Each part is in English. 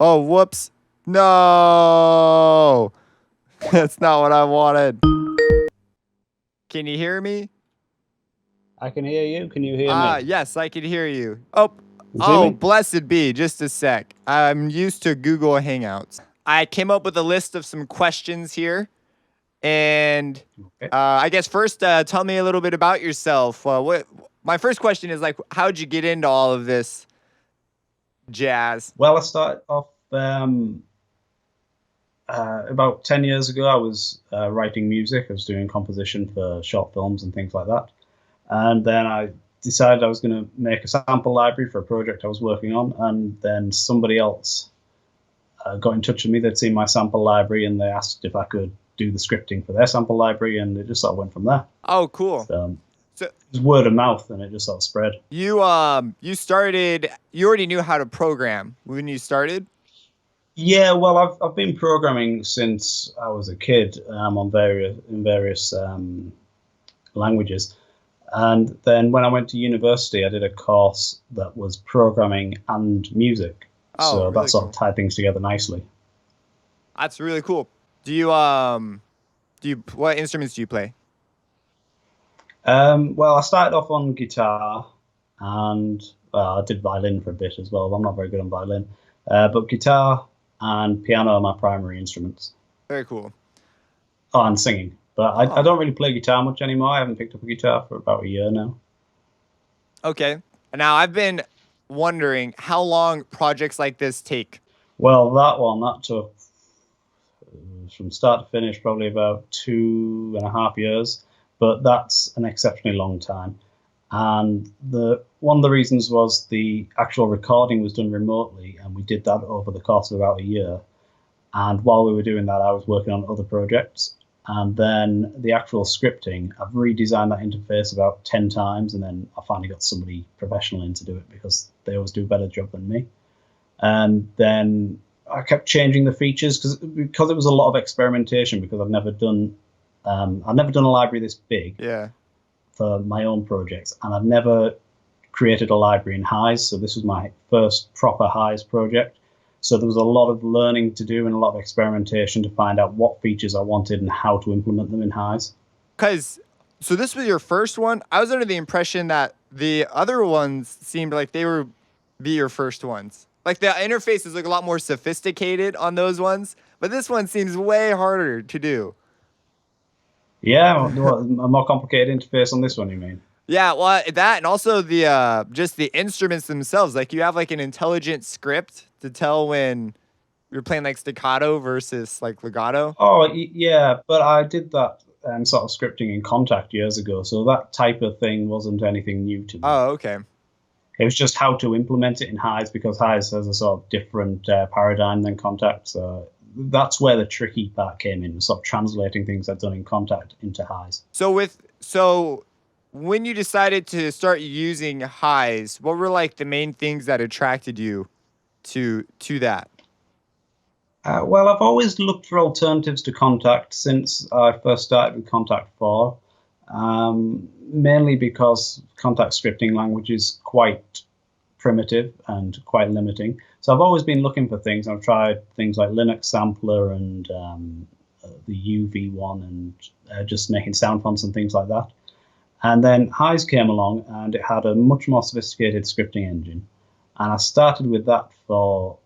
Oh, whoops. No. That's not what I wanted. Can you hear me? I can hear you. Can you hear me? Yes, I can hear you. Oh, You see me? blessed be. Just a sec. I'm used to Google Hangouts. I came up with a list of some questions here. And Okay. I guess first, tell me a little bit about yourself. My first question is like, how'd you get into all of this jazz? Well, I started off about 10 years ago. I was writing music. I was doing composition for short films and things like that. And then I decided I was going to make a sample library for a project I was working on. And then somebody else got in touch with me. They'd seen my sample library and they asked if I could do the scripting for their sample library. And it just sort of went from there. Oh, cool. So it was word of mouth and it just sort of spread. You already knew how to program when you started? Yeah, well, I've been programming since I was a kid on various languages. And then when I went to university, I did a course that was programming and music. Oh, so really that sort cool. of tied things together nicely. That's really cool. What instruments do you play? Well, I started off on guitar and I did violin for a bit as well. I'm not very good on violin. But guitar and piano are my primary instruments. Very cool. Oh, and singing. But I don't really play guitar much anymore. I haven't picked up a guitar for about a year now. Okay. Now, I've been wondering how long projects like this take. Well, that took from start to finish probably about 2.5 years, but that's an exceptionally long time. And one of the reasons was the actual recording was done remotely, and we did that over the course of about a year. And while we were doing that, I was working on other projects. And then the actual scripting, I've redesigned that interface about 10 times, and then I finally got somebody professional in to do it because they always do a better job than me. And then I kept changing the features because it was a lot of experimentation because I've never done a library this big for my own projects, and I've never created a library in HISE. So this was my first proper HISE project. So there was a lot of learning to do and a lot of experimentation to find out what features I wanted and how to implement them in HISE. So this was your first one? I was under the impression that the other ones seemed like they were your first ones. Like the interfaces look a lot more sophisticated on those ones, but this one seems way harder to do. Yeah, a more complicated interface on this one, you mean? Yeah, well, that and also the just the instruments themselves. Like you have like an intelligent script to tell when you're playing like staccato versus like legato. Oh, yeah, but I did that sort of scripting in Kontakt years ago, so that type of thing wasn't anything new to me. Oh, okay. It was just how to implement it in HISE because HISE has a sort of different paradigm than Kontakt. So that's where the tricky part came in, sort of translating things I'd done in Kontakt into HISE. So when you decided to start using HISE, what were like the main things that attracted you to that? Well, I've always looked for alternatives to Kontakt since I first started with Kontakt 4, mainly because Kontakt scripting language is quite primitive and quite limiting. So I've always been looking for things. I've tried things like Linux Sampler and the UV1 and just making sound fonts and things like that. And then HISE came along and it had a much more sophisticated scripting engine. And I started with that for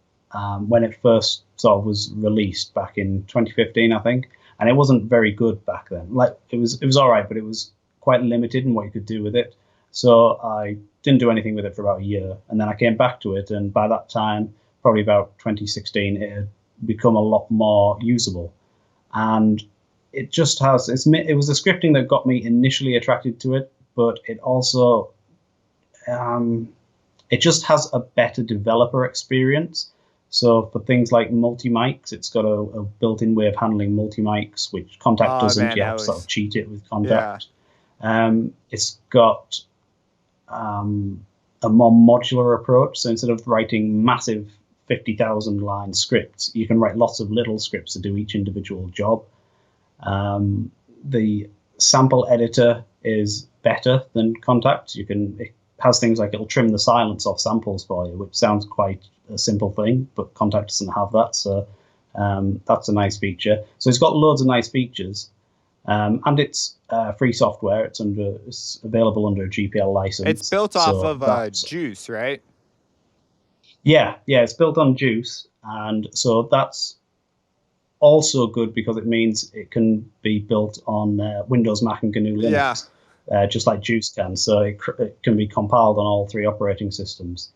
when it first sort of was released back in 2015, I think. And it wasn't very good back then. Like it was all right, but it was quite limited in what you could do with it. So I didn't do anything with it for about a year. And then I came back to it. And by that time, probably about 2016, it had become a lot more usable. And it just has, it was the scripting that got me initially attracted to it, but it also, it just has a better developer experience. So for things like multi-mics, it's got a built-in way of handling multi-mics, which Kontakt doesn't. You have to sort of cheat it with Kontakt. Yeah. It's got a more modular approach. So instead of writing massive 50,000 line scripts, you can write lots of little scripts to do each individual job. The sample editor is better than Kontakt. It has things like it'll trim the silence off samples for you, which sounds quite a simple thing, but Kontakt doesn't have that, so that's a nice feature. So it's got loads of nice features, and it's free software. It's available under a GPL license. It's built off of Juice, right? Yeah, it's built on Juice, and so that's also good because it means it can be built on Windows, Mac, and GNU Linux, just like Juice can. So it can be compiled on all 3 operating systems,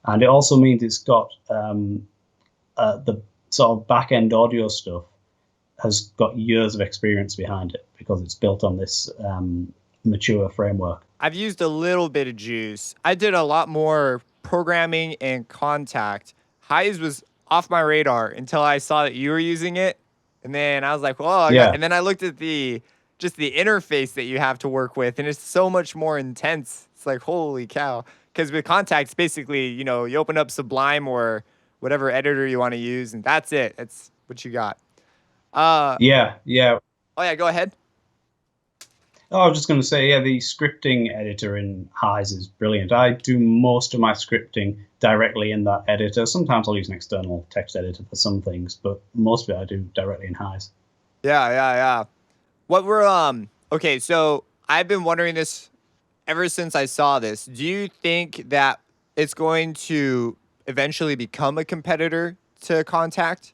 and it also means it's got the sort of back-end audio stuff has got years of experience behind it because it's built on this mature framework. I've used a little bit of Juice. I did a lot more programming and Kontakt. HISE was off my radar until I saw that you were using it, and then I was like, "Oh, and then I looked at the interface that you have to work with, and it's so much more intense. It's like, holy cow! Because with Kontakt, it's basically, you open up Sublime or whatever editor you want to use, and that's it. That's what you got. Yeah. Oh yeah, go ahead. Oh, I was just going to say, the scripting editor in HISE is brilliant. I do most of my scripting directly in that editor. Sometimes I'll use an external text editor for some things, but most of it I do directly in HISE. Yeah. What were okay, so I've been wondering this ever since I saw this. Do you think that it's going to eventually become a competitor to Kontakt?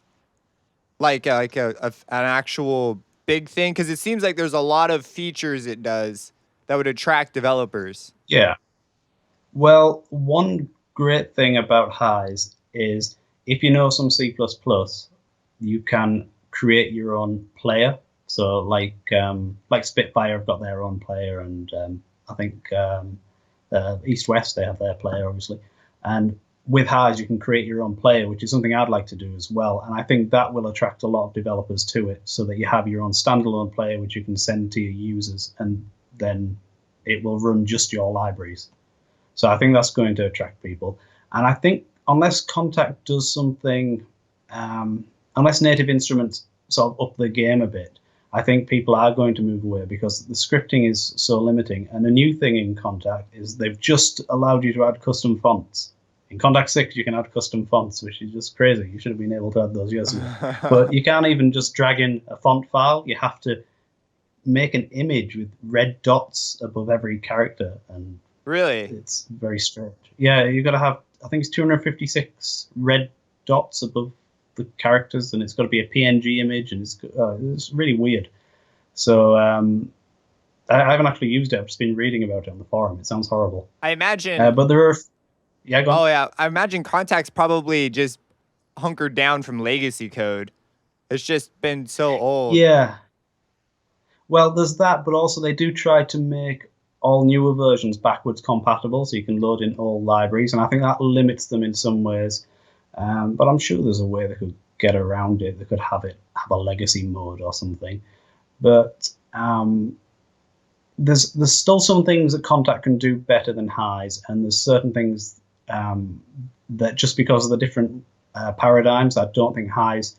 Like an actual big thing? Because it seems like there's a lot of features it does that would attract developers. Yeah. Well, one great thing about HISE is if you know some C++, you can create your own player. So like Spitfire have got their own player, and I think East West, they have their player, obviously. And with HISE, you can create your own player, which is something I'd like to do as well. And I think that will attract a lot of developers to it, so that you have your own standalone player, which you can send to your users, and then it will run just your libraries. So I think that's going to attract people. And I think unless Kontakt does something, unless Native Instruments sort of up the game a bit, I think people are going to move away because the scripting is so limiting. And a new thing in Kontakt is they've just allowed you to add custom fonts. In Kontakt 6, you can add custom fonts, which is just crazy. You should have been able to add those years ago. But you can't even just drag in a font file. You have to make an image with red dots above every character. And really? It's very strange. Yeah, you've got to have, I think it's 256 red dots above the characters, and it's got to be a PNG image, and it's really weird. So I haven't actually used it. I've just been reading about it on the forum. It sounds horrible. I imagine. But there are. Yeah, go on. Oh yeah, I imagine Kontakt's probably just hunkered down from legacy code. It's just been so old. Yeah. Well, there's that, but also they do try to make all newer versions backwards compatible, so you can load in all libraries, and I think that limits them in some ways. But I'm sure there's a way they could get around it. They could have a legacy mode or something. But there's still some things that Kontakt can do better than HISE, and there's certain things that just because of the different paradigms, I don't think HISE.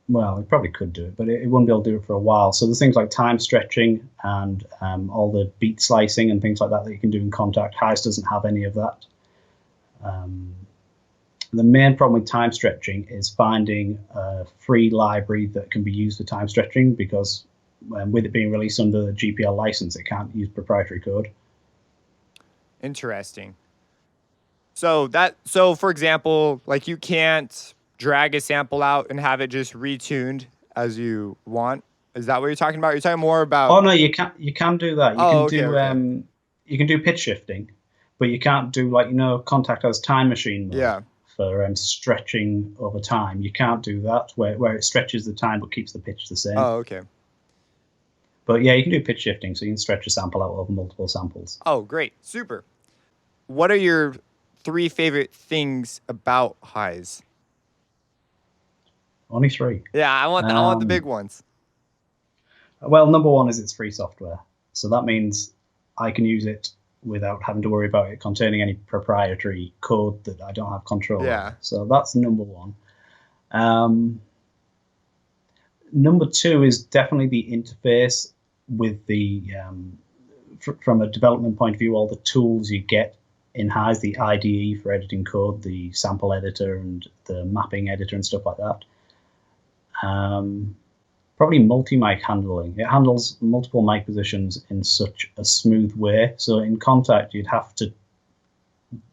Well, it probably could do it, but it wouldn't be able to do it for a while. So there's things like time stretching and all the beat slicing and things like that you can do in Kontakt. HISE doesn't have any of that. The main problem with time stretching is finding a free library that can be used for time stretching, because with it being released under the GPL license, it can't use proprietary code. Interesting. So for example, like you can't drag a sample out and have it just retuned as you want. Is that what you're talking about? You're talking more about. Oh no, you can't. You can do that. Okay. You can do pitch shifting, but you can't do Kontakt has time machine mode. Yeah. For stretching over time. You can't do that where it stretches the time but keeps the pitch the same. Oh, okay. But yeah, you can do pitch shifting, so you can stretch a sample out over multiple samples. Oh, great. Super. What are your 3 favorite things about HISE? Only 3. Yeah, I want the big ones. Well, number 1 is it's free software. So that means I can use it without having to worry about it containing any proprietary code that I don't have control over. So that's number 1. Number 2 is definitely the interface with the, from a development point of view, all the tools you get in HISE, the IDE for editing code, the sample editor and the mapping editor and stuff like that. Probably multi-mic handling. It handles multiple mic positions in such a smooth way. So in Kontakt, you'd have to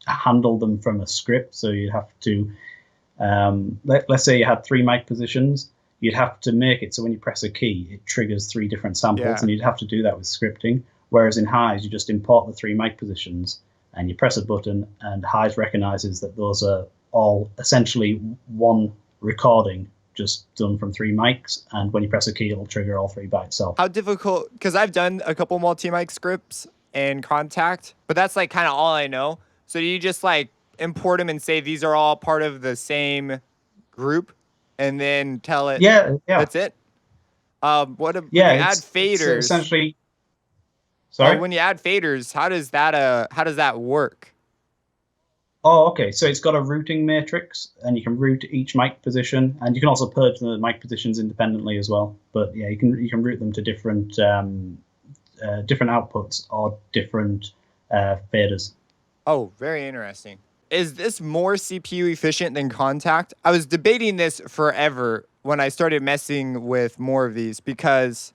handle them from a script. So you'd have to, let's say you had 3 mic positions, you'd have to make it so when you press a key, it triggers 3 different samples, and you'd have to do that with scripting. Whereas in HISE, you just import the 3 mic positions and you press a button, and HISE recognizes that those are all essentially one recording just done from 3 mics, and when you press a key, it'll trigger all 3 by itself. How difficult? Because I've done a couple multi-mic scripts in Kontakt, but that's like kind of all I know. So do you just like import them and say these are all part of the same group, and then tell it? Yeah. That's it. When you add faders, essentially. Sorry. When you add faders, how does that work? Oh, okay. So it's got a routing matrix, and you can route each mic position, and you can also purge the mic positions independently as well. But yeah, you can route them to different outputs or different faders. Oh, very interesting. Is this more CPU efficient than Kontakt? I was debating this forever when I started messing with more of these, because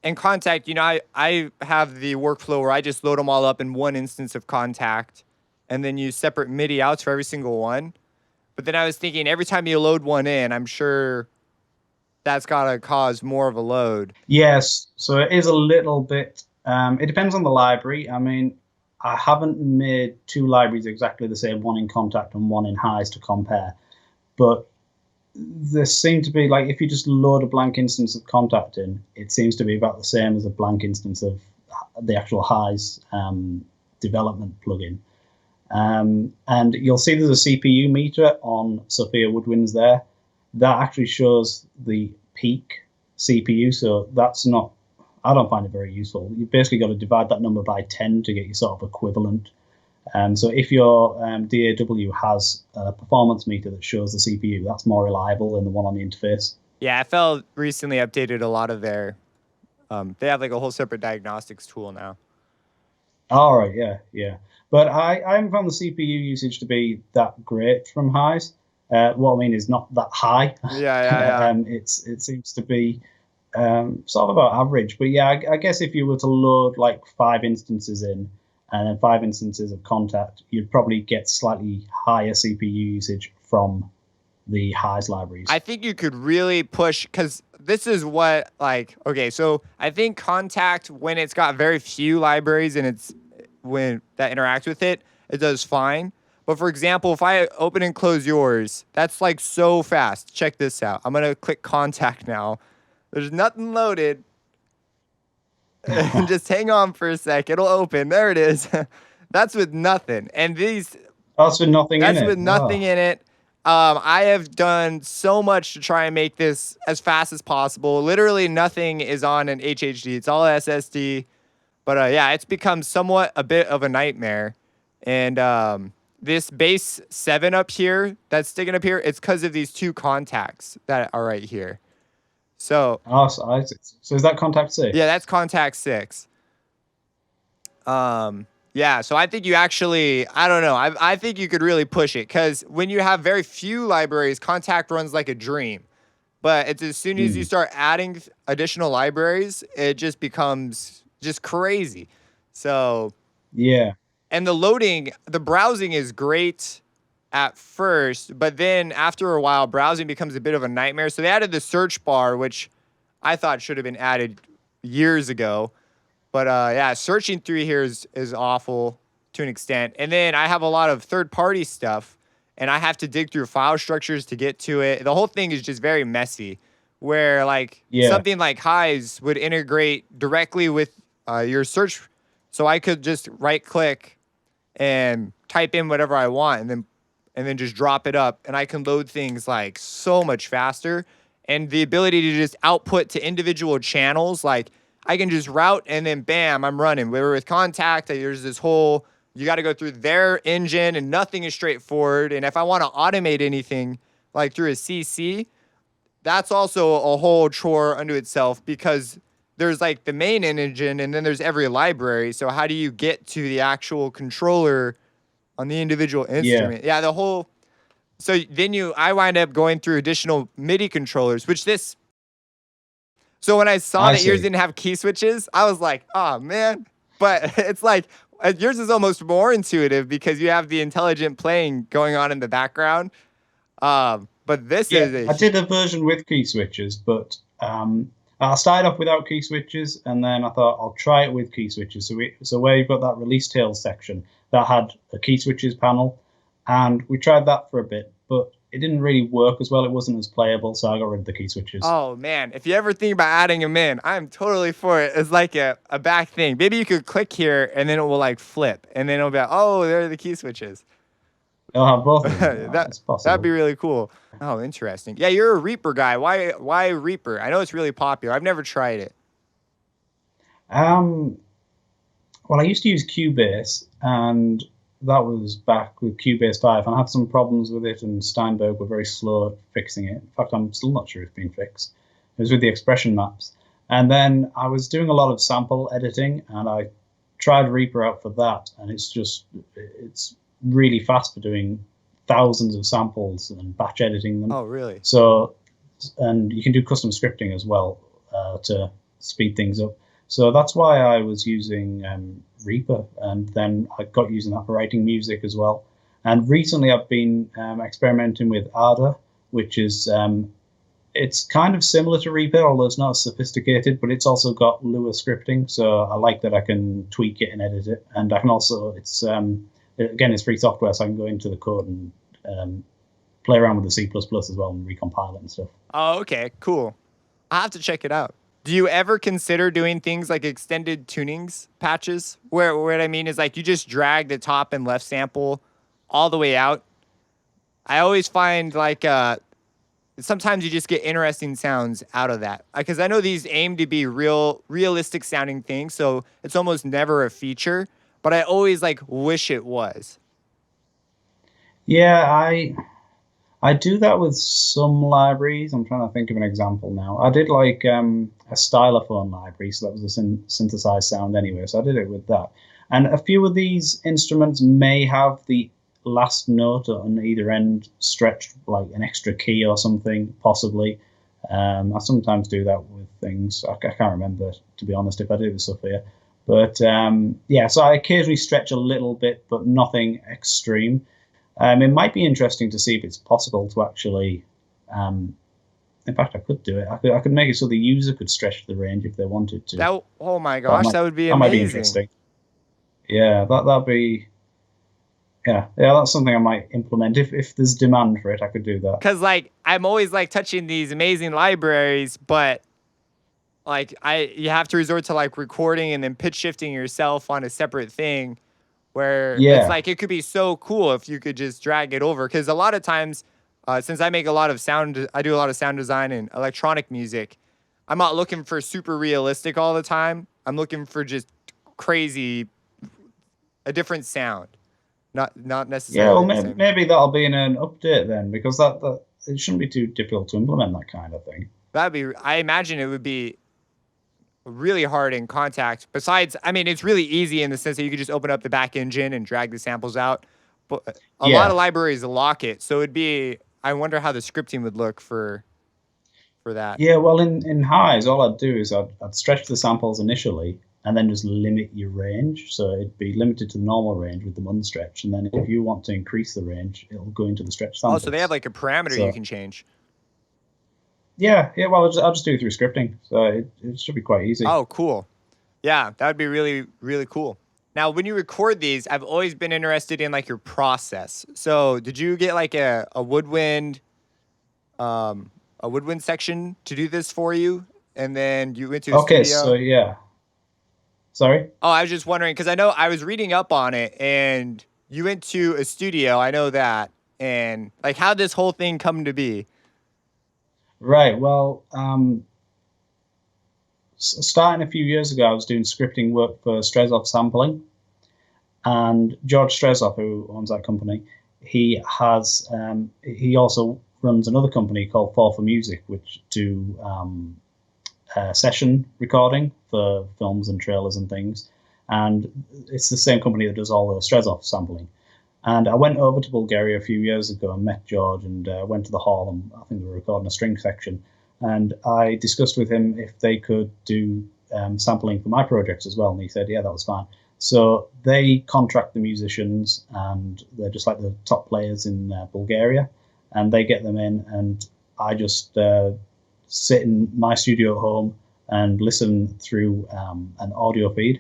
in Kontakt, I have the workflow where I just load them all up in one instance of Kontakt, and then use separate MIDI outs for every single one. But then I was thinking, every time you load one in, I'm sure that's got to cause more of a load. Yes, so it is a little bit, it depends on the library. I mean, I haven't made 2 libraries exactly the same, one in Kontakt and one in HISE to compare. But there seem to be, like, if you just load a blank instance of Kontakt in, it seems to be about the same as a blank instance of the actual HISE development plugin. And you'll see there's a CPU meter on Sophia Woodwinds there. That actually shows the peak CPU, so that's not, I don't find it very useful. You've basically got to divide that number by 10 to get your sort of equivalent. So if your DAW has a performance meter that shows the CPU, that's more reliable than the one on the interface. Yeah, FL recently updated a lot of their, they have like a whole separate diagnostics tool now. All right, yeah. But I haven't found the CPU usage to be that great from HISE. What I mean is not that high. Yeah. It seems to be sort of about average. But yeah, I guess if you were to load like 5 instances in and then 5 instances of Kontakt, you'd probably get slightly higher CPU usage from the HISE libraries. I think you could really push, because this is what, like, okay, so I think Kontakt, when it's got very few libraries and when that interacts with it, it does fine. But for example, if I open and close yours, that's like so fast. Check this out. I'm going to click Kontakt now. There's nothing loaded. Just hang on for a sec. It'll open. There it is. That's with nothing. And that's with nothing in it. That's with nothing in it. I have done so much to try and make this as fast as possible. Literally nothing is on an HHD. It's all SSD. But yeah, it's become somewhat a bit of a nightmare. And this base 7 up here that's sticking up here, it's because of these 2 contacts that are right here. So, so is that Kontakt 6? Yeah, that's Kontakt 6. Yeah, so I think you actually, I don't know, I think you could really push it, because when you have very few libraries, Kontakt runs like a dream. But it's as soon as you start adding additional libraries, it just becomes just crazy. So yeah. And the browsing is great at first, but then after a while, browsing becomes a bit of a nightmare. So they added the search bar, which I thought should have been added years ago. But yeah, searching through here is awful to an extent. And then I have a lot of third-party stuff, and I have to dig through file structures to get to it. The whole thing is just very messy, where like something like HISE would integrate directly with your search. So I could just right-click and type in whatever I want, and then just drop it up, and I can load things like so much faster. And the ability to just output to individual channels, like I can just route and then bam, I'm running. Where with Kontakt, there's this whole, you got to go through their engine and nothing is straightforward. And if I want to automate anything like through a CC, that's also a whole chore unto itself, because there's like the main engine and then there's every library. So how do you get to the actual controller on the individual Yeah, instrument. Yeah, the whole. So then I wind up going through additional MIDI controllers, which this. So when I saw I that yours see. didn't have key switches, I was like, oh man. But it's like yours is almost more intuitive because you have the intelligent playing going on in the background. But this Yeah, is a I did a version with key switches, but I started off without key switches, and then I thought I'll try it with key switches. So where you've got that release tails section that had a key switches panel, and we tried that for a bit, but it didn't really work as well. It wasn't as playable, so I got rid of the key switches. Oh man, if you ever think about adding them in, I'm totally for it. It's like a back thing. Maybe you could click here and then it will like flip, and then it'll be like, oh, there are the key switches. I'll have both of them. That It's that'd be possible. really cool. Oh, interesting. Yeah, you're a Reaper guy. Why Reaper? I know it's really popular. I've never tried it. Um, well, I used to use Cubase, and that was back with Cubase 5, and I had some problems with it, and Steinberg were very slow at fixing it. In fact, I'm still not sure it's been fixed. It was with the expression maps. And then I was doing a lot of sample editing, and I tried Reaper out for that, and it's really fast for doing thousands of samples and batch editing them. Oh, really? So, and you can do custom scripting as well to speed things up. So that's why I was using Reaper, and then I got using that for writing music as well. And recently, I've been experimenting with Ada, which is it's kind of similar to Reaper, although it's not as sophisticated. But it's also got Lua scripting, so I like that I can tweak it and edit it. And I can also again, it's free software, so I can go into the code and play around with the C++ as well and recompile it and stuff. Oh, okay, cool. I'll have to check it out. Do you ever consider doing things like extended tunings patches? Where what I mean is like you just drag the top and left sample all the way out. I always find like sometimes you just get interesting sounds out of that. Because I know these aim to be realistic sounding things, so it's almost never a feature, but I always like wish it was. Yeah, I do that with some libraries. I'm trying to think of an example now. I did like a stylophone library, so that was a synthesized sound anyway. So I did it with that. And a few of these instruments may have the last note on either end stretched like an extra key or something, possibly. I sometimes do that with things. I can't remember, to be honest, if I do with Sophia. But yeah, so I occasionally stretch a little bit, but nothing extreme. It might be interesting to see if it's possible to actually. In fact, I could do it. I could make it so the user could stretch the range if they wanted to. That oh my gosh, that would be that might be amazing. interesting. Yeah, that'd be. Yeah, that's something I might implement if there's demand for it. I could do that. Cause like I'm always like touching these amazing libraries, but like you have to resort to like recording and then pitch shifting yourself on a separate thing. Where it's like it could be so cool if you could just drag it over. Because a lot of times, since I make a lot of sound, I do a lot of sound design and electronic music. I'm not looking for super realistic all the time. I'm looking for just crazy, a different sound, not necessarily. Yeah, well, maybe that'll be in an update then, because that it shouldn't be too difficult to implement that kind of thing. I imagine it would be really hard in Kontakt. Besides, I mean, it's really easy in the sense that you could just open up the back engine and drag the samples out. But a lot of libraries lock it, so it'd be. I wonder how the scripting would look for that. Yeah, well, in HISE, all I'd do is I'd stretch the samples initially, and then just limit your range. So it'd be limited to the normal range with them unstretched, and then if you want to increase the range, it'll go into the stretch samples. Oh, so they have like a parameter you can change. Yeah. Well, I'll just do it through scripting, so it should be quite easy. Oh, cool. Yeah, that would be really, really cool. Now, when you record these, I've always been interested in like your process. So, did you get like a woodwind section to do this for you, and then you went to a studio? Okay, so yeah. Sorry. Oh, I was just wondering because I know I was reading up on it, and you went to a studio. I know that, and like, how'd this whole thing come to be? Right. Well, starting a few years ago, I was doing scripting work for Strezov Sampling, and George Strezov, who owns that company, he also runs another company called 4for Music, which do session recording for films and trailers and things, and it's the same company that does all the Strezov sampling. And I went over to Bulgaria a few years ago and met George and went to the hall, and I think they were recording a string section. And I discussed with him if they could do sampling for my projects as well. And he said, yeah, that was fine. So they contract the musicians, and they're just like the top players in Bulgaria, and they get them in, and I just sit in my studio at home and listen through an audio feed.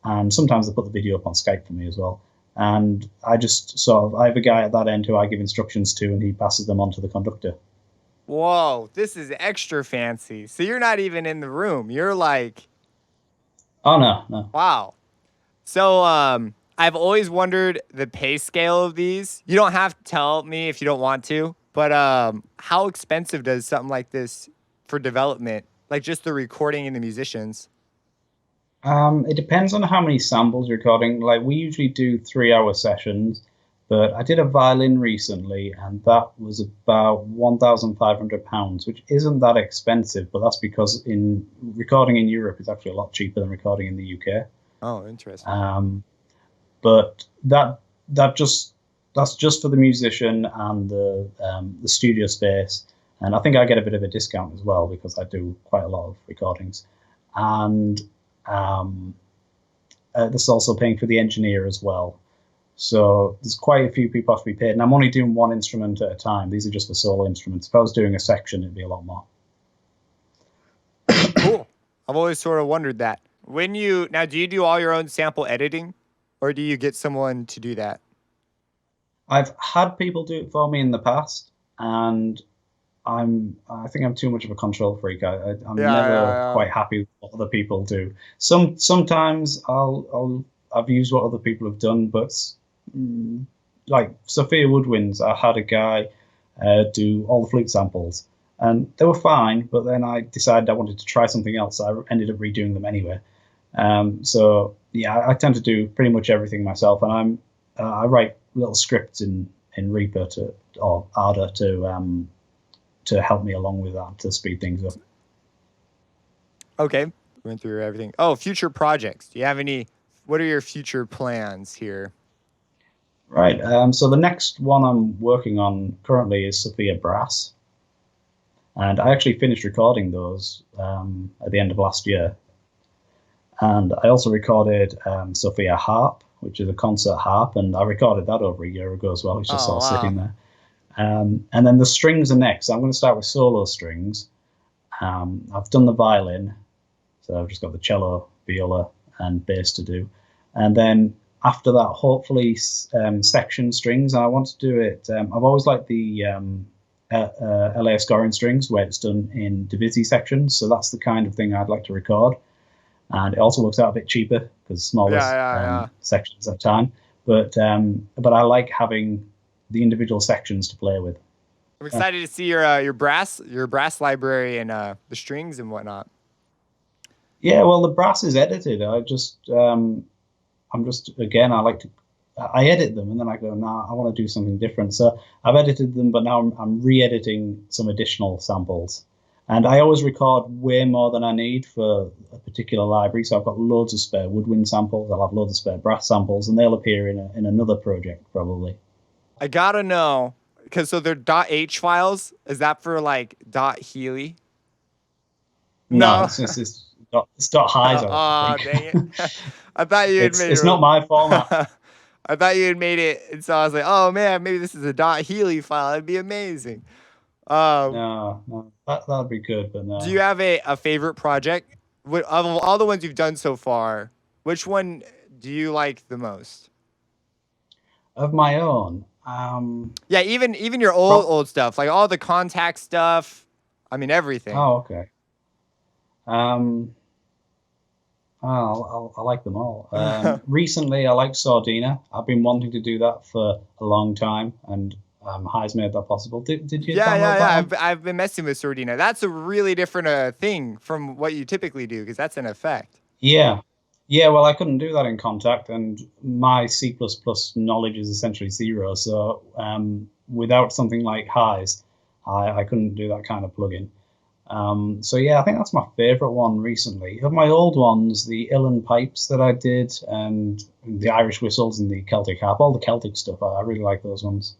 And sometimes they put the video up on Skype for me as well. And I just I have a guy at that end who I give instructions to, and he passes them on to the conductor. Whoa, this is extra fancy. So you're not even in the room. You're like, Oh, no. wow. So I've always wondered the pay scale of these. You don't have to tell me if you don't want to, but how expensive does something like this for development, like just the recording and the musicians? It depends on how many samples you're recording. Like, we usually do 3-hour sessions, but I did a violin recently, and that was about £1,500, which isn't that expensive, but that's because in recording in Europe is actually a lot cheaper than recording in the UK. Oh, interesting. But that's just for the musician and the studio space, and I think I get a bit of a discount as well because I do quite a lot of recordings, and this is also paying for the engineer as well. So there's quite a few people have to be paid, and I'm only doing one instrument at a time. These are just the solo instruments. If I was doing a section, it'd be a lot more. Cool. I've always sort of wondered that. Do you do all your own sample editing, or do you get someone to do that? I've had people do it for me in the past, and I think I'm too much of a control freak. I'm never quite happy with what other people do. Sometimes I've used what other people have done, but like Sophia Woodwinds, I had a guy do all the flute samples, and they were fine. But then I decided I wanted to try something else. So I ended up redoing them anyway. So yeah, I tend to do pretty much everything myself, and I write little scripts in Reaper or Ardour to help me along with that, to speed things up. Okay, went through everything. Oh, future projects. Do you have any? What are your future plans here? Right. So the next one I'm working on currently is Sophia Brass, and I actually finished recording those at the end of last year. And I also recorded Sophia Harp, which is a concert harp, and I recorded that over a year ago as well. It's just sort of sitting there. And then the strings are next. I'm going to start with solo strings. I've done the violin, so I've just got the cello, viola, and bass to do. And then after that, hopefully section strings. And I want to do it. I've always liked the LA scoring strings where it's done in divisi sections. So that's the kind of thing I'd like to record. And it also works out a bit cheaper because smaller sections at a time. But I like having the individual sections to play with. I'm excited to see your brass library and the strings and whatnot. Yeah, well, the brass is edited. I edit them and then I go, nah, I want to do something different. So I've edited them, but now I'm re-editing some additional samples. And I always record way more than I need for a particular library. So I've got loads of spare woodwind samples. I'll have loads of spare brass samples, and they'll appear in another project probably. I gotta know, because so they're .h files. Is that for like .healey? No, it's .HISE. Oh, dang it! I thought you had made it. It's not my format. I thought you had made it, and so I was like, oh man, maybe this is a .healey file. That'd be amazing. No, that'd be good, but no. Do you have a favorite project? Of all the ones you've done so far, which one do you like the most? Of my own? Yeah, even your old stuff, like all the Kontakt stuff. I mean, everything. Oh, okay. I like them all. Recently, I like Sordina. I've been wanting to do that for a long time, and HISE made that possible. Did you? Yeah. I've been messing with Sordina. That's a really different thing from what you typically do, because that's an effect. Yeah. Well, I couldn't do that in Kontakt, and my C++ knowledge is essentially zero. So without something like HISE, I couldn't do that kind of plugin. So yeah, I think that's my favorite one recently. Of my old ones, the Uilleann pipes that I did, and the Irish whistles and the Celtic harp, all the Celtic stuff, I really like those ones.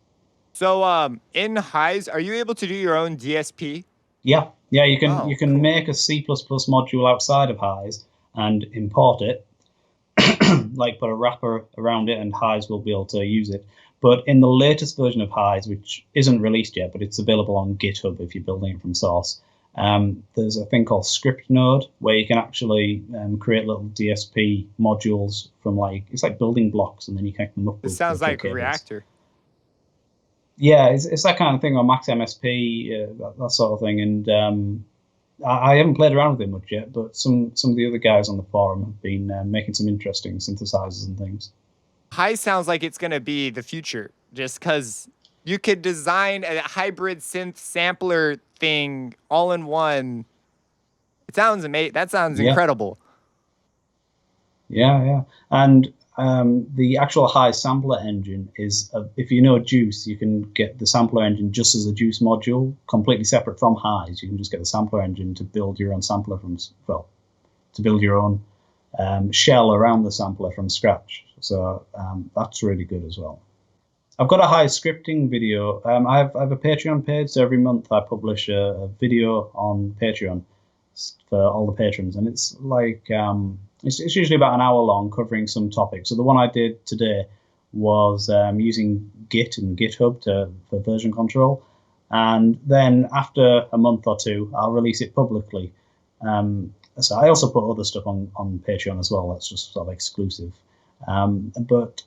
So in Highs, are you able to do your own DSP? Yeah, yeah, you Oh, can cool. make a C++ module outside of HISE and import it, like put a wrapper around it, and HISE will be able to use it. But in the latest version of HISE, which isn't released yet, but it's available on GitHub if you're building it from source, there's a thing called Scriptor, where you can actually create little DSP modules from it's like building blocks, and then you connect them up This with sounds virtual like cables. Reactor. Yeah, it's that kind of thing on Max MSP, that sort of thing. And I haven't played around with it much yet, but some of the other guys on the forum have been making some interesting synthesizers and things. High sounds like it's gonna be the future, just because you could design a hybrid synth sampler thing all in one. It sounds amazing. That sounds Yeah, incredible. yeah. And the actual high sampler engine is, if you know Juice, you can get the sampler engine just as a Juice module, completely separate from Highs. You can just get the sampler engine to build your own sampler to build your own shell around the sampler from scratch. So that's really good as well. I've got a high scripting video. I have a Patreon page, so every month I publish a video on Patreon for all the patrons, and it's it's usually about an hour long, covering some topic. So the one I did today was using Git and GitHub for version control, and then after a month or two, I'll release it publicly. So I also put other stuff on Patreon as well. That's just sort of exclusive. But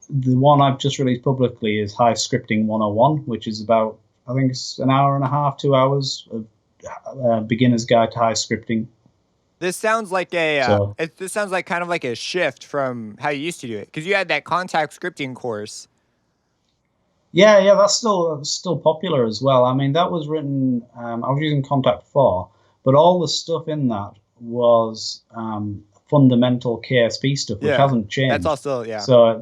the one I've just released publicly is High Scripting 101, which is about, I think it's an hour and a half, 2 hours of beginner's guide to high scripting. This sounds like So this sounds like kind of like a shift from how you used to do it, because you had that Kontakt scripting course. yeah, that's still popular as well. I mean, that was written. I was using Kontakt 4, but all the stuff in that was fundamental KSP stuff, which Yeah, hasn't that's changed. also yeah. So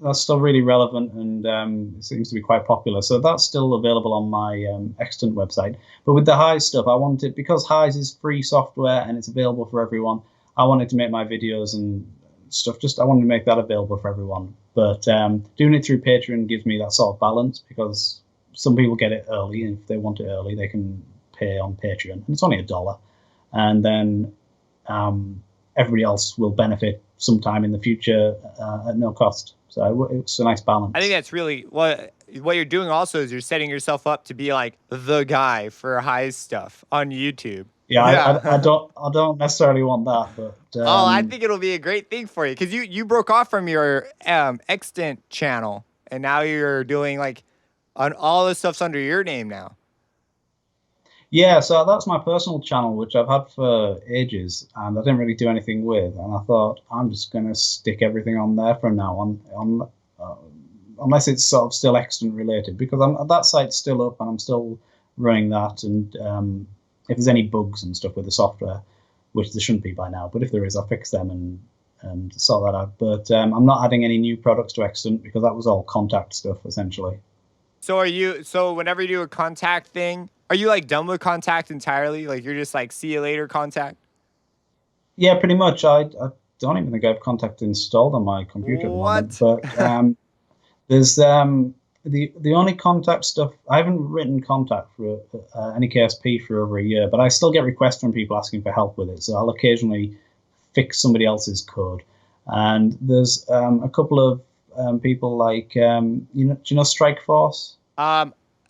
that's still really relevant, and it seems to be quite popular. So that's still available on my Extant website. But with the Highs stuff, I wanted, because Highs is free software and it's available for everyone, I wanted to make my videos and stuff. I wanted to make that available for everyone. But doing it through Patreon gives me that sort of balance, because some people get it early, and if they want it early, they can pay on Patreon, and it's only $1. And then everybody else will benefit sometime in the future at no cost. So it's a nice balance. I think that's really what you're doing. Also, is you're setting yourself up to be like the guy for high stuff on YouTube. Yeah, Yeah. I don't necessarily want that, but Oh, I think it'll be a great thing for you, because you broke off from your extant channel, and now you're doing like on all this stuff's under your name now. yeah. So that's my personal channel, which I've had for ages, and I didn't really do anything with. And I thought, I'm just going to stick everything on there from now on, unless it's sort of still extant related, because that site's still up and I'm still running that. And if there's any bugs and stuff with the software, which there shouldn't be by now, but if there is, I'll fix them and sort that out. But I'm not adding any new products to Extant, because that was all Kontakt stuff essentially. So whenever you do a Kontakt thing, are you like done with Kontakt entirely? Like you're just like, see you later, Kontakt? Yeah, pretty much. I don't even think I have Kontakt installed on my computer at the moment. What? But there's the only Kontakt stuff. I haven't written Kontakt for any KSP for over a year, but I still get requests from people asking for help with it. So I'll occasionally fix somebody else's code. And there's a couple of people like do you know Strikeforce?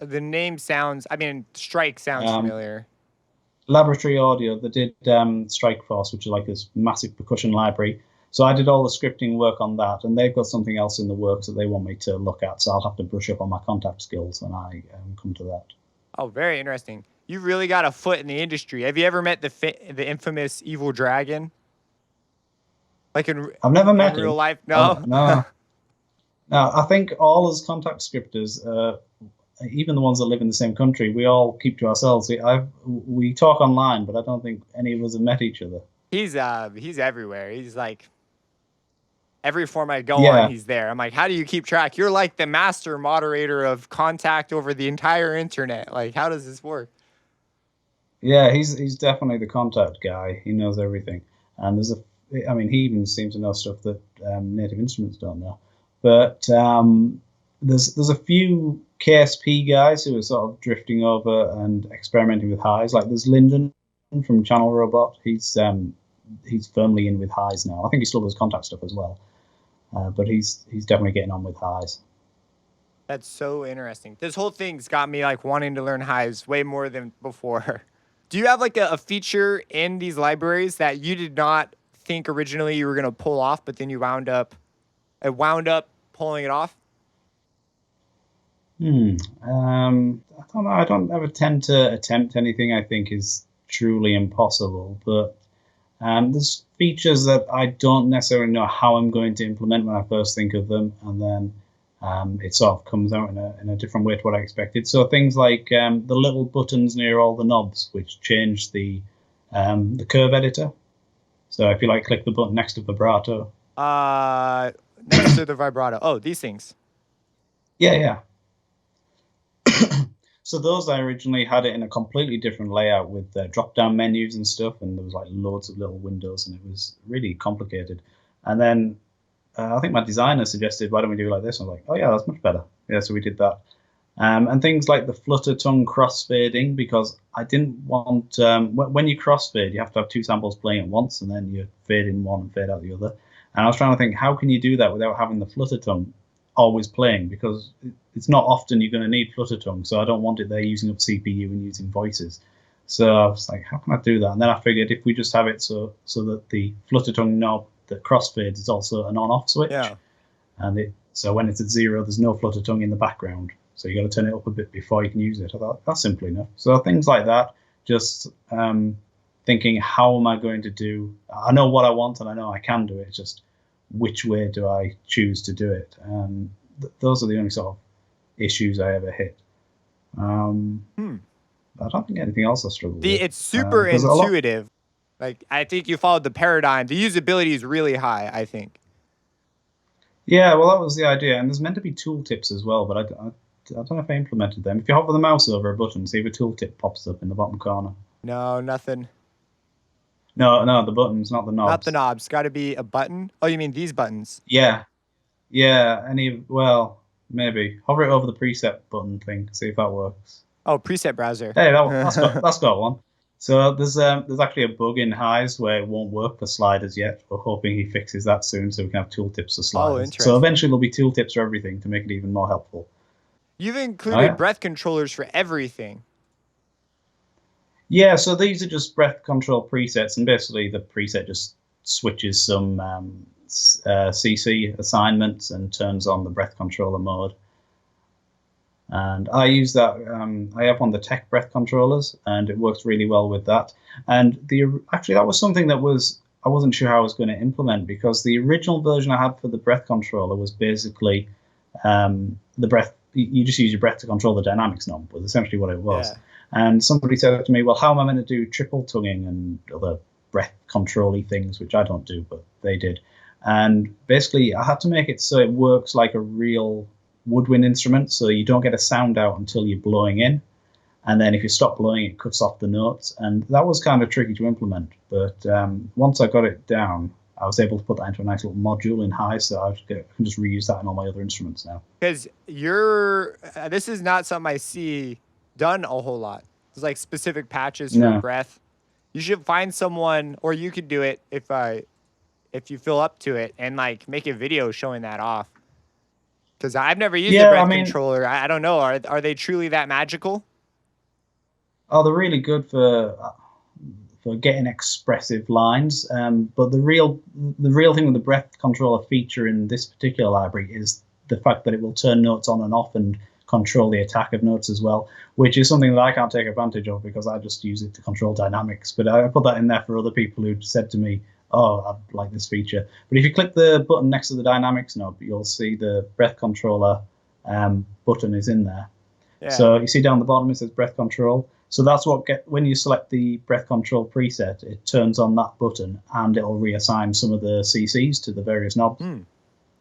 The name sounds. I mean, Strike sounds familiar. Laboratory Audio that did Strikeforce, which is like this massive percussion library. So I did all the scripting work on that, and they've got something else in the works that they want me to look at. So I'll have to brush up on my Kontakt skills when I come to that. Oh, very interesting. You really got a foot in the industry. Have you ever met the infamous Evil Dragon? Like I've never met real him. life? No. No. No, I think all as Kontakt scripters, even the ones that live in the same country, we all keep to ourselves. We talk online, but I don't think any of us have met each other. He's everywhere. He's like every forum I go on, Yeah, he's there. I'm like, how do you keep track? You're like the master moderator of Kontakt over the entire internet. Like, how does this work? Yeah, he's definitely the contact guy. He knows everything, and I mean, he even seems to know stuff that Native Instruments don't know. But there's a few KSP guys who are sort of drifting over and experimenting with highs. Like there's Lyndon from Channel Robot. He's firmly in with highs now. I think he still does contact stuff as well, but he's definitely getting on with highs. That's so interesting. This whole thing's got me like wanting to learn highs way more than before. Do you have like a feature in these libraries that you did not think originally you were gonna pull off, but then you wound up pulling it off? I don't know. I don't ever tend to attempt anything I think is truly impossible, but there's features that I don't necessarily know how I'm going to implement when I first think of them, and then it sort of comes out in a different way to what I expected. So things like the little buttons near all the knobs, which change the curve editor. So if you like click the button next to vibrato. Next to the vibrato. Oh, these things. Yeah, yeah. So those I originally had it in a completely different layout with drop-down menus and stuff, and there was like loads of little windows, and it was really complicated. And then I think my designer suggested, "Why don't we do it like this?" I was like, "Oh yeah, that's much better." Yeah, so we did that. And things like the flutter tongue crossfading, because I didn't want when you crossfade, you have to have two samples playing at once, and then you fade in one and fade out the other. And I was trying to think, how can you do that without having the flutter tongue always playing? Because it's not often you're going to need flutter tongue, so I don't want it there using up CPU and using voices. So I was like, how can I do that? And then I figured if we just have it so that the flutter tongue knob that crossfades is also an on-off switch, Yeah. and so when it's at 0, there's no flutter tongue in the background. So you got to turn it up a bit before you can use it. I thought that's simple enough. So things like that, just thinking, how am I going to do? I know what I want and I know I can do it. It's just which way do I choose to do it? And those are the only sort of issues I ever hit. I don't think anything else I struggle with. It's super intuitive. Like I think you followed the paradigm. The usability is really high, I think. Yeah, well, that was the idea. And there's meant to be tooltips as well, but I don't know if I implemented them. If you hover the mouse over a button, see if a tooltip pops up in the bottom corner. No, nothing. No, the buttons, not the knobs. Not the knobs. Got to be a button. Oh, you mean these buttons? Yeah, well, maybe hover it over the preset button thing, see if that works. Oh, preset browser. Hey, that's got one. So there's actually a bug in HISE where it won't work for sliders yet. We're hoping he fixes that soon so we can have tooltips for sliders. Oh, interesting. So eventually there'll be tooltips for everything to make it even more helpful. You've included breath controllers for everything. Yeah, so these are just breath control presets, and basically the preset just switches some CC assignments and turns on the breath controller mode. And I use that. I have one of the tech breath controllers, and it works really well with that. And actually, that was something that I wasn't sure how I was going to implement, because the original version I had for the breath controller was basically the breath. You just use your breath to control the dynamics knob, was essentially what it was. Yeah. And somebody said to me, "Well, how am I meant to do triple tonguing and other breath control-y things," which I don't do, but they did. And basically, I had to make it so it works like a real woodwind instrument, so you don't get a sound out until you're blowing in, and then if you stop blowing, it cuts off the notes. And that was kind of tricky to implement, but once I got it down, I was able to put that into a nice little module in HISE, so I can just reuse that in all my other instruments now. Because this is not something I see done a whole lot. There's like specific patches for breath. You should find someone, or you could do it if you feel up to it, and like make a video showing that off. Because I've never used a breath controller. I don't know. Are they truly that magical? Oh, they're really good for getting expressive lines. But the real thing with the breath controller feature in this particular library is the fact that it will turn notes on and off and control the attack of notes as well, which is something that I can't take advantage of because I just use it to control dynamics. But I put that in there for other people who said to me, "Oh, I like this feature." But if you click the button next to the dynamics knob, you'll see the breath controller button is in there. Yeah. So you see down the bottom it says breath control. So that's when you select the breath control preset, it turns on that button and it'll reassign some of the CCs to the various knobs.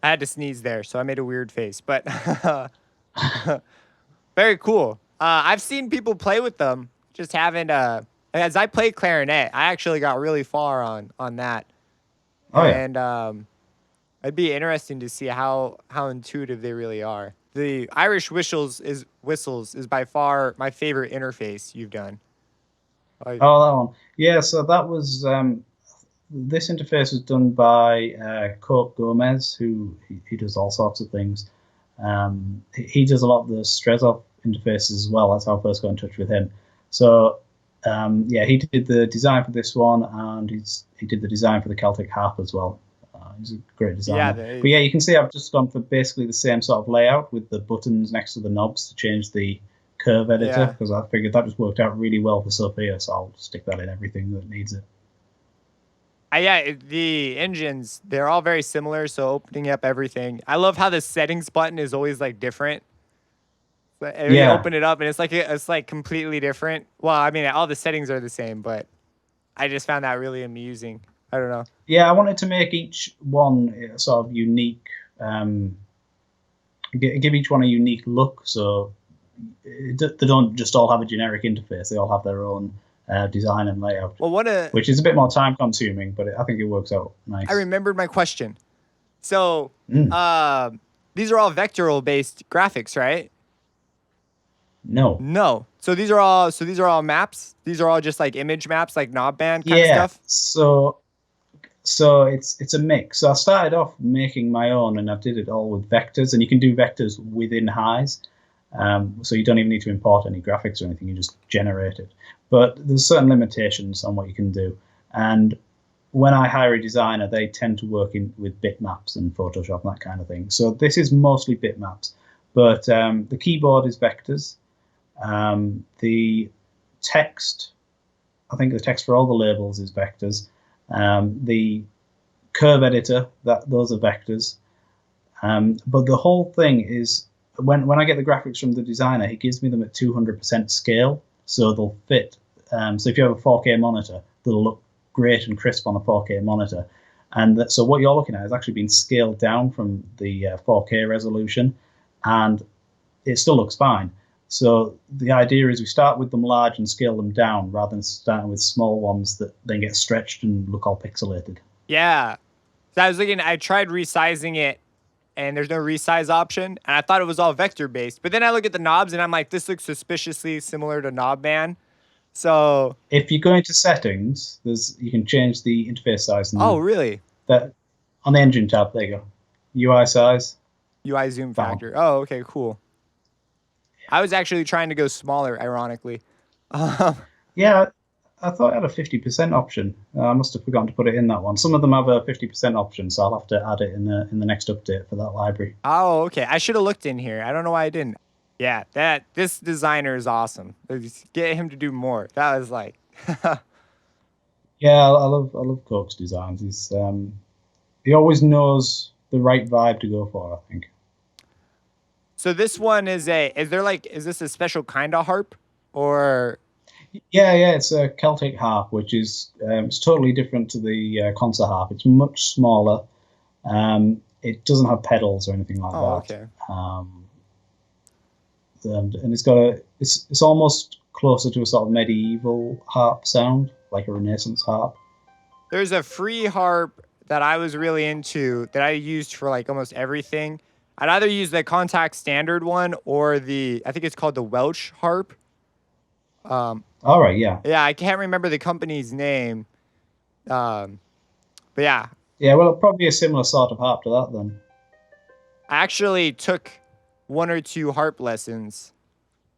I had to sneeze there, so I made a weird face, but very cool. I've seen people play with them, just haven't as I played clarinet, I actually got really far on that, Oh yeah. and it'd be interesting to see how intuitive they really are. The Irish whistles is by far my favorite interface you've done. Like, Oh, that one. Yeah, so that was this interface was done by Cope Gomez, who he does all sorts of things. He does a lot of the Strezov interfaces as well. That's how I first got in touch with him. So yeah, he did the design for this one, and he did the design for the Celtic harp as well. He's a great designer. But yeah, you can see I've just gone for basically the same sort of layout with the buttons next to the knobs to change the curve editor, because I figured that just worked out really well for Sophia, so I'll stick that in everything that needs it. Yeah, the engines, they're all very similar, so opening up everything. I love how the settings button is always like different. And you open it up and it's like completely different. Well, I mean, all the settings are the same, but I just found that really amusing. I don't know. Yeah, I wanted to make each one sort of unique, give each one a unique look, so they don't just all have a generic interface. They all have their own design and layout. Well, which is a bit more time consuming, but I think it works out nice. I remembered my question. So these are all vectoral based graphics, right? No. So these are all maps. These are all just like image maps, like knob band kind of stuff. So it's a mix. So I started off making my own, and I did it all with vectors, and you can do vectors within HISE. So you don't even need to import any graphics or anything. You just generate it. But there's certain limitations on what you can do. And when I hire a designer, they tend to work with bitmaps and Photoshop and that kind of thing. So this is mostly bitmaps, but the keyboard is vectors. The text, I think the text for all the labels is vectors. The curve editor, those are vectors. But the whole thing is, when I get the graphics from the designer, he gives me them at 200% scale, so they'll fit. So if you have a 4K monitor, they'll look great and crisp on a 4K monitor. And so what you're looking at is actually being scaled down from the 4K resolution, and it still looks fine. So the idea is we start with them large and scale them down, rather than starting with small ones that then get stretched and look all pixelated. Yeah. So I tried resizing it, and there's no resize option, and I thought it was all vector based. But then I look at the knobs, and I'm like, this looks suspiciously similar to knob band. So if you go into settings, you can change the interface size. Oh, really? That on the engine tab, there you go. UI size. UI zoom factor. Oh, okay, cool. I was actually trying to go smaller, ironically. Yeah, I thought I had a 50% option. I must have forgotten to put it in that one. Some of them have a 50% option, so I'll have to add it in the next update for that library. Oh, okay. I should have looked in here. I don't know why I didn't. Yeah, this designer is awesome. Get him to do more. That was like. Yeah, I love Coke's designs. He always knows the right vibe to go for, I think. So this one is this a special kind of harp, or? Yeah, it's a Celtic harp, which is it's totally different to the concert harp. It's much smaller. It doesn't have pedals or anything like that. Okay. And it's almost closer to a sort of medieval harp sound, like a Renaissance harp. There's a free harp that I was really into that I used for like almost everything. I'd either use the Kontakt standard one or I think it's called the Welsh harp. All right, yeah. Yeah, I can't remember the company's name. But yeah. Yeah, well, probably a similar sort of harp to that then. I actually took 1 or 2 harp lessons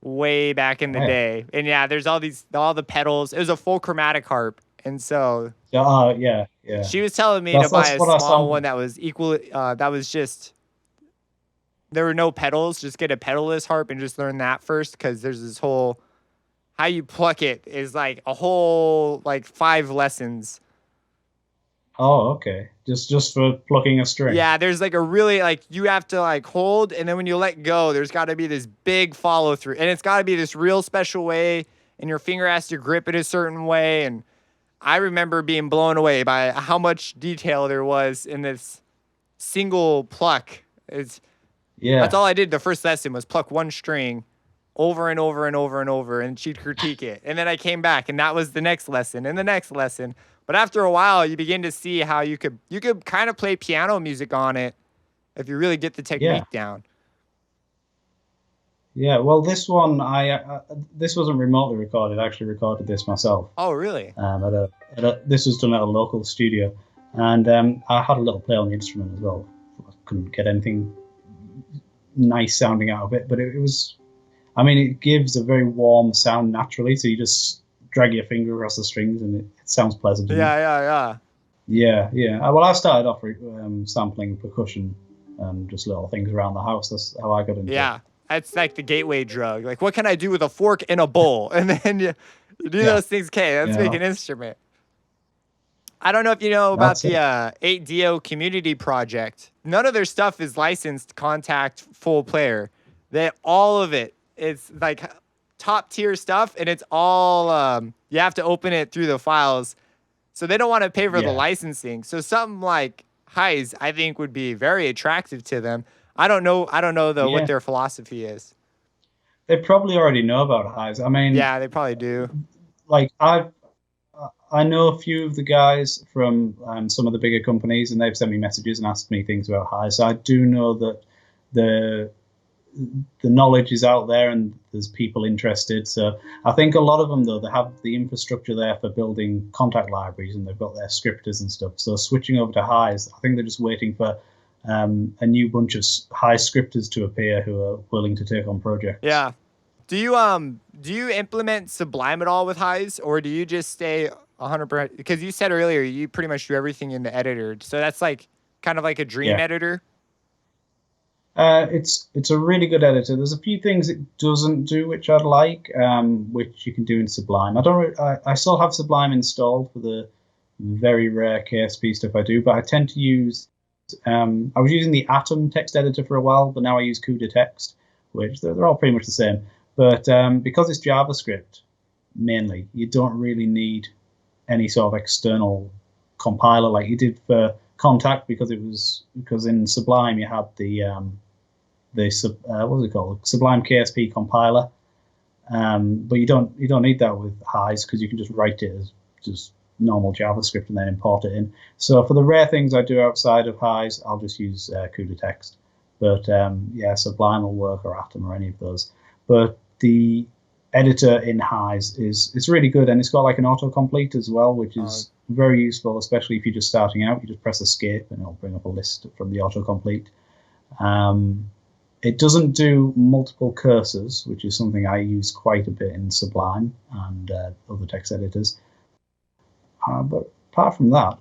way back in the day. And yeah, there's all the pedals. It was a full chromatic harp. And so yeah. She was telling me to buy a small one that was equal that was just there were no pedals, just get a pedalless harp and just learn that first, because there's this whole how you pluck it is like a whole like 5 lessons. Oh, okay. Just for plucking a string. Yeah, there's like a really like you have to like hold, and then when you let go, there's got to be this big follow through, and it's got to be this real special way, and your finger has to grip it a certain way. And I remember being blown away by how much detail there was in this single pluck. That's all I did the first lesson was pluck one string over and over and over and over, and she'd critique it. And then I came back, and that was the next lesson and the next lesson. But after a while, you begin to see how you could kind of play piano music on it if you really get the technique down. Yeah, well, this one this wasn't remotely recorded. I actually recorded this myself. Oh, really? This was done at a local studio, and I had a little play on the instrument as well. I couldn't get anything nice sounding out of it, but it was. I mean, it gives a very warm sound naturally. So you just drag your finger across the strings, and it sounds pleasant. Yeah. Well, I started off sampling percussion and just little things around the house. That's how I got into it. Yeah. That's like the gateway drug. Like, what can I do with a fork in a bowl? And then you do those things. Okay, let's make an instrument. I don't know if you know about the 8Dio community project. None of their stuff is licensed Kontakt full player. All of it is like top tier stuff, and it's all you have to open it through the files. So they don't want to pay for the licensing. So something like HISE, I think, would be very attractive to them. I don't know though what their philosophy is. They probably already know about HISE. I mean, yeah, they probably do. Like I know a few of the guys from some of the bigger companies, and they've sent me messages and asked me things about HISE. So I do know that the knowledge is out there and there's people interested. So I think a lot of them, though, they have the infrastructure there for building Kontakt libraries, and they've got their scriptors and stuff. So switching over to HISE, I think they're just waiting for a new bunch of HISE scriptors to appear who are willing to take on projects. Yeah. Do you implement Sublime at all with HISE, or do you just stay 100%? Because you said earlier you pretty much do everything in the editor, so that's like kind of like a dream editor. It's a really good editor. There's a few things it doesn't do which I'd like, which you can do in Sublime. I still have Sublime installed for the very rare KSP stuff I do, but I tend to use. I was using the Atom text editor for a while, but now I use CUDA text, which they're all pretty much the same. But because it's JavaScript mainly, you don't really need any sort of external compiler like you did for Kontakt, because in Sublime you had the what was it called, Sublime KSP compiler, but you don't need that with HISE, because you can just write it as just normal JavaScript and then import it in. So for the rare things I do outside of HISE, I'll just use CUDA text. But Sublime will work, or Atom, or any of those. But the editor in HISE it's really good, and it's got like an autocomplete as well, which is very useful, especially if you're just starting out. You just press escape and it'll bring up a list from the autocomplete. It doesn't do multiple cursors, which is something I use quite a bit in Sublime and other text editors. But apart from that,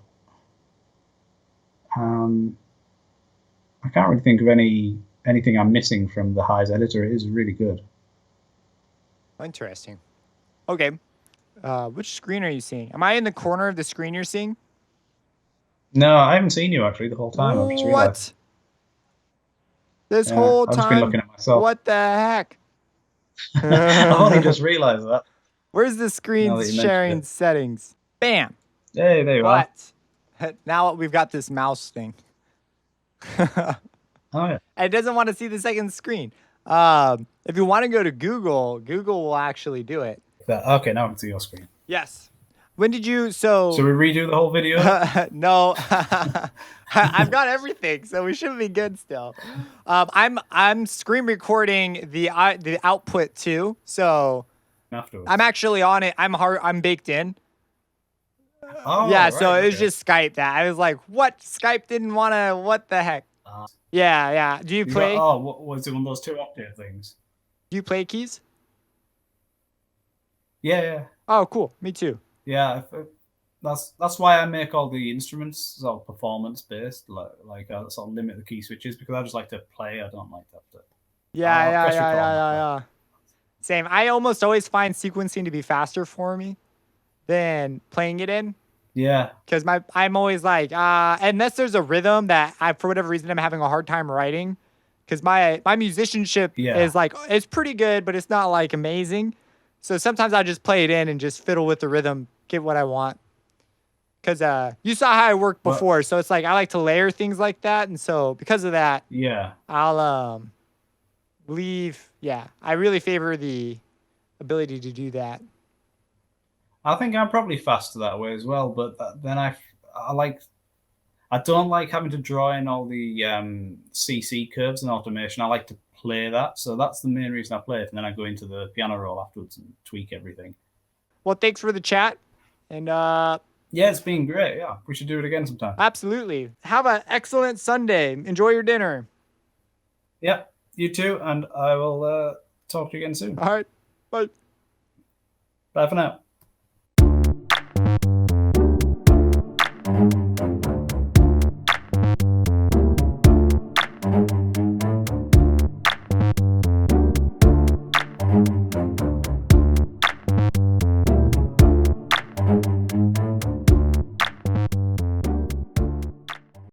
I can't really think of anything I'm missing from the HISE editor. It is really good. Interesting. Okay. Which screen are you seeing? Am I in the corner of the screen you're seeing? No, I haven't seen you actually the whole time. I've just realized. This whole time? I've just been looking at myself. What the heck? I've only just realized that. Where's the screen sharing settings? Bam. Hey, there you are. Now we've got this mouse thing. Oh, yeah. It doesn't want to see the second screen. If you want to go to Google will actually do it. Okay, now I can see your screen. Yes. When did you so we redo the whole video? No. I've got everything, so we should be good still. I'm screen recording the output too. So afterwards. I'm actually on it. I'm baked in. Oh, yeah, right, so it was just Skype that. I was like, what? Skype didn't want to, what the heck? Yeah. Do you play? Was it one of those 2-octave things? Do you play keys? Yeah. Oh, cool. Me too. Yeah, that's why I make all the instruments sort of performance based. Like I sort of limit the key switches, because I just like to play. I don't like that. Yeah. Same. I almost always find sequencing to be faster for me than playing it in. Yeah. Because I'm always like, unless there's a rhythm that for whatever reason I'm having a hard time writing. Because my musicianship is like, it's pretty good, but it's not like amazing. So sometimes I just play it in and just fiddle with the rhythm, get what I want. Because you saw how I worked before, so it's like I like to layer things like that, and so because of that, yeah, I'll leave. Yeah, I really favor the ability to do that. I think I'm probably faster that way as well, but then I don't like having to draw in all the CC curves and automation. I like to play that, so that's the main reason I play it, and then I go into the piano roll afterwards and tweak everything. Well, thanks for the chat, and yeah, it's been great. Yeah, we should do it again sometime. Absolutely. Have an excellent Sunday. Enjoy your dinner. Yeah, you too, and I will talk to you again soon. All right. Bye. Bye for now.